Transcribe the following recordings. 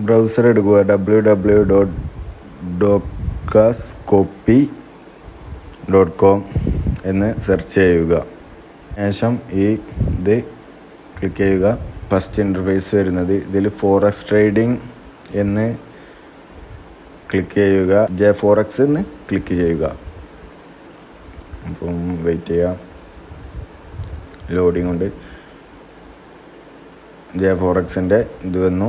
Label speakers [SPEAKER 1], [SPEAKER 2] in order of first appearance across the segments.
[SPEAKER 1] Browser എടുക്കുക, www.docascopy.com എന്ന് search ചെയ്യുക. ശേഷം ഇത് ക്ലിക്ക് ചെയ്യുക. ഫസ്റ്റ് ഇൻ്റർഫേസ് വരുന്നത് ഇതിൽ ഫോറക്സ് ട്രേഡിംഗ് എന്ന് ക്ലിക്ക് ചെയ്യുക. J4X എന്ന് ക്ലിക്ക് ചെയ്യുക. അപ്പം വെയിറ്റ് ചെയ്യുക, ലോഡിങ് ഉണ്ട്. J4Xൻ്റെ ഇത് വന്നു.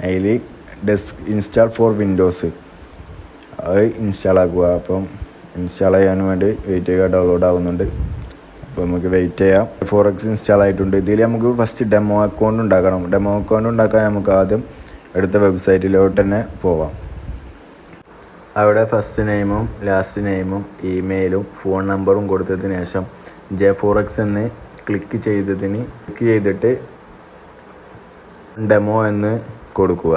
[SPEAKER 1] അതിൽ ഇൻസ്റ്റാൾ ഫോർ വിൻഡോസ് അത് ഇൻസ്റ്റാൾ ആക്കുക. അപ്പം ഇൻസ്റ്റാൾ ചെയ്യാൻ വേണ്ടി വെയിറ്റ് ചെയ്യുക. ഡൗൺലോഡ് ആവുന്നുണ്ട്. അപ്പോൾ നമുക്ക് വെയിറ്റ് ചെയ്യാം. J4X ഇൻസ്റ്റാൾ ആയിട്ടുണ്ട്. ഇതിൽ നമുക്ക് ഫസ്റ്റ് ഡെമോ അക്കൗണ്ട് ഉണ്ടാക്കണം. ഡെമോ അക്കൗണ്ട് ഉണ്ടാക്കാൻ നമുക്ക് ആദ്യം എടുത്ത വെബ്സൈറ്റിലോട്ട് തന്നെ പോവാം. അവിടെ ഫസ്റ്റ് നെയിമും ലാസ്റ്റ് നെയിമും ഇമെയിലും ഫോൺ നമ്പറും കൊടുത്തതിന് ശേഷം J4X എന്ന് ക്ലിക്ക് ചെയ്തിട്ട് ഡെമോ എന്ന് കൊടുക്കുക.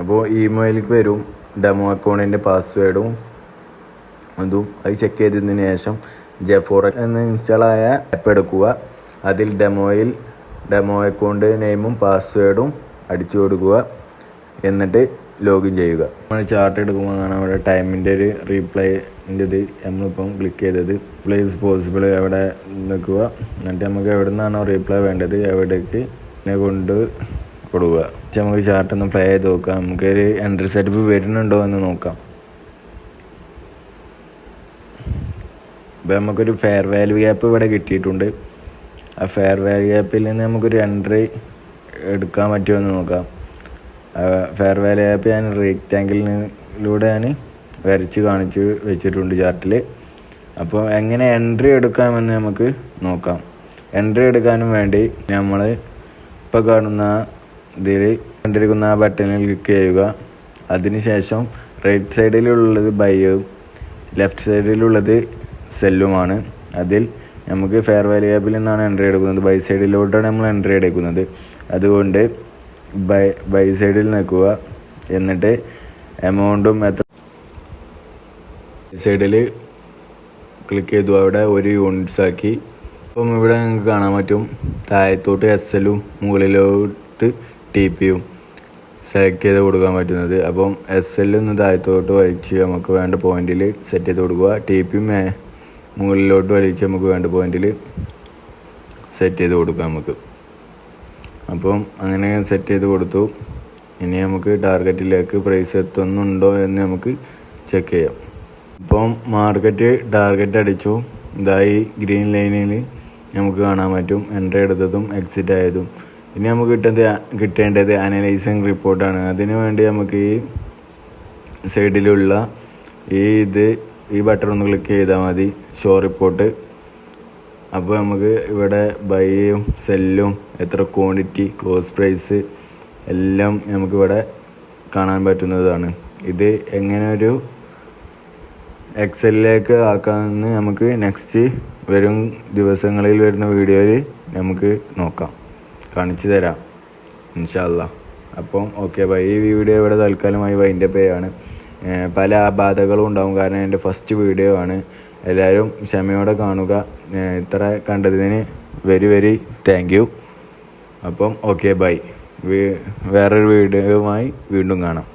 [SPEAKER 1] അപ്പോൾ ഇമെയിലേക്ക് വരും ഡെമോ അക്കൗണ്ടിൻ്റെ പാസ്വേഡും അതും. അത് ചെക്ക് ചെയ്തതിന് ശേഷം J4X എന്ന് ഇൻസ്റ്റാൾ ആയ ആപ്പ് എടുക്കുക. അതിൽ ഡെമോ അക്കൗണ്ട് നെയിമും പാസ്വേഡും അടിച്ചു കൊടുക്കുക. എന്നിട്ട് ലോഗിൻ ചെയ്യുക. നമ്മൾ ചാർട്ട് എടുക്കുമ്പോൾ കാണാം അവിടെ ടൈമിൻ്റെ ഒരു റീപ്ലൈൻ്റെ ഇത് നമ്മളിപ്പം ക്ലിക്ക് ചെയ്തത് പ്ലേസ് പോസിബിൾ എവിടെ നിൽക്കുക. എന്നിട്ട് നമുക്ക് എവിടെ നിന്നാണോ റീപ്ലൈ വേണ്ടത് എവിടേക്ക് കൊണ്ട് കൊടുക്കുക. നമുക്ക് ചാർട്ട് ഒന്ന് പ്ലേ ചെയ്ത് നോക്കാം. നമുക്കൊരു എൻട്രി സെറ്റപ്പ് വരുന്നുണ്ടോ എന്ന് നോക്കാം. അപ്പോൾ നമുക്കൊരു ഫെയർ വാല്യൂ ഗ്യാപ്പ് ഇവിടെ കിട്ടിയിട്ടുണ്ട്. ആ ഫെയർ വാല്യൂ ഗ്യാപ്പിൽ നിന്ന് നമുക്കൊരു എൻട്രി എടുക്കാൻ പറ്റുമോ എന്ന് നോക്കാം. ഫെയർ വാല്യൂ ഗ്യാപ്പ് ഞാൻ റെക്റ്റാങ്കിളിലൂടെ വരച്ച് കാണിച്ച് വെച്ചിട്ടുണ്ട് ചാർട്ടിൽ. അപ്പോൾ എങ്ങനെ എൻട്രി എടുക്കാമെന്ന് നമുക്ക് നോക്കാം. എൻട്രി എടുക്കാനും വേണ്ടി നമ്മൾ ഇപ്പോൾ കാണുന്ന ഇതിൽ കണ്ടിരിക്കുന്ന ആ ബട്ടണിൽ ക്ലിക്ക് ചെയ്യുക. അതിനുശേഷം റൈറ്റ് സൈഡിലുള്ളത് ബൈയും ലെഫ്റ്റ് സൈഡിലുള്ളത് സെല്ലുമാണ്. അതിൽ നമുക്ക് ഫെയർ വാല്യൂ ഗ്യാപ്പിൽ നിന്നാണ് എൻട്രി എടുക്കുന്നത്. ബൈ സൈഡിലോട്ടാണ് നമ്മൾ എൻട്രി എടുക്കുന്നത്. അതുകൊണ്ട് ബൈ സൈഡിൽ നിൽക്കുക. എന്നിട്ട് എമൗണ്ടും സൈഡിൽ ക്ലിക്ക് ചെയ്തു. അവിടെ ഒരു യൂണിറ്റ്സ് ആക്കി. അപ്പം ഇവിടെ നിങ്ങൾക്ക് കാണാൻ പറ്റും താഴത്തോട്ട് SLഉം മുകളിലോട്ട് TPയും സെലക്ട് ചെയ്ത് കൊടുക്കാൻ പറ്റുന്നത്. അപ്പം SL ഒന്ന് താഴത്തോട്ട് വലിച്ച് നമുക്ക് വേണ്ട പോയിന്റിൽ സെറ്റ് ചെയ്ത് കൊടുക്കുക. TPയും മുകളിലോട്ട് വലിച്ച് നമുക്ക് വേണ്ട പോയിന്റിൽ സെറ്റ് ചെയ്ത് കൊടുക്കാം നമുക്ക്. അപ്പം അങ്ങനെ സെറ്റ് ചെയ്ത് കൊടുത്തു. ഇനി നമുക്ക് ടാർഗറ്റിലേക്ക് പ്രൈസ് എത്തുന്നുണ്ടോ എന്ന് നമുക്ക് ചെക്ക് ചെയ്യാം. ഇപ്പം ടാർഗറ്റ് അടിച്ചു. ഇതായി ഗ്രീൻ ലൈനിൽ നമുക്ക് കാണാൻ പറ്റും എൻട്രി എടുത്തതും എക്സിറ്റ് ആയതും. ഇനി നമുക്ക് കിട്ടേണ്ടത് അനലൈസിങ് റിപ്പോർട്ടാണ്. അതിനു വേണ്ടി നമുക്ക് ഈ സൈഡിലുള്ള ഈ ബട്ടൺ ഒന്ന് ക്ലിക്ക് ചെയ്താൽ മതി, ഷോ റിപ്പോർട്ട്. അപ്പോൾ നമുക്ക് ഇവിടെ ബൈയും സെല്ലും എത്ര ക്വാണ്ടിറ്റി ക്ലോസ് പ്രൈസ് എല്ലാം നമുക്കിവിടെ കാണാൻ പറ്റുന്നതാണ്. ഇത് എങ്ങനെ ഒരു എക്സലിലേക്ക് ആക്കാമെന്ന് നമുക്ക് നെക്സ്റ്റ് വരും ദിവസങ്ങളിൽ വരുന്ന വീഡിയോയിൽ നമുക്ക് നോക്കാം, കാണിച്ചു തരാം ഇൻഷാ അല്ലാ. അപ്പം ഓക്കെ ബൈ. ഈ വീഡിയോ ഇവിടെ തൽക്കാലമായി വൈൻഡപ്പ് ചെയ്യാണ്. പല ബാധകളും ഉണ്ടാകും, കാരണം എൻ്റെ ഫസ്റ്റ് വീഡിയോ ആണ്. എല്ലാവരും ക്ഷമയോടെ കാണുക. ഇത്ര കണ്ടതിന് വെരി താങ്ക് യു. അപ്പം ഓക്കെ ബൈ. വേറൊരു വീഡിയോയുമായി വീണ്ടും കാണാം.